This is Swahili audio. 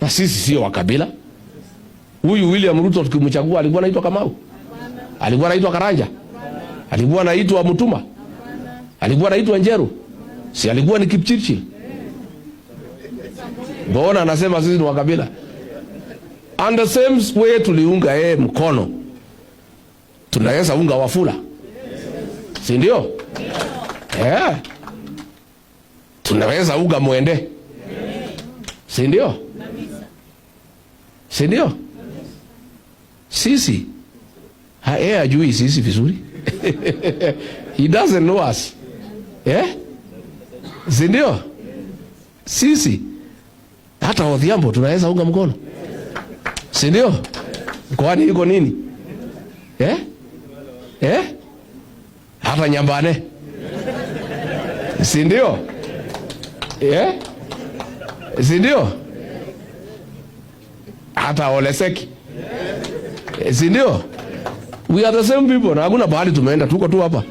Na sisi sio wa kabila. Huyu William Ruto tukimchagua alikuwa anaitwa Kamau? Alikuwa anaitwa Karanja? Alikuwa anaitwa Mutuma? Alikuwa anaitwa Njeru? Si alikuwa ni Kipchirchir? Mbona anasema sisi ni wa kabila? And the same way tuliunga yeye mkono, tunaweza unga Wafula, si ndio? Yeah. Tunaweza unga Mwende, si ndio? Si ndio? Sisi yeye ajui sisi vizuri. He doesn't know us. Yeah? Si ndio? Sisi hata Odhiambo tunaweza unga mkono, si ndio? Kwani iko nini? Hata Nyambane, si ndio? Si ndio? Hata Oleseki, si ndio? We are the same people. Na hakuna bahali tumeenda, tuko tu hapa.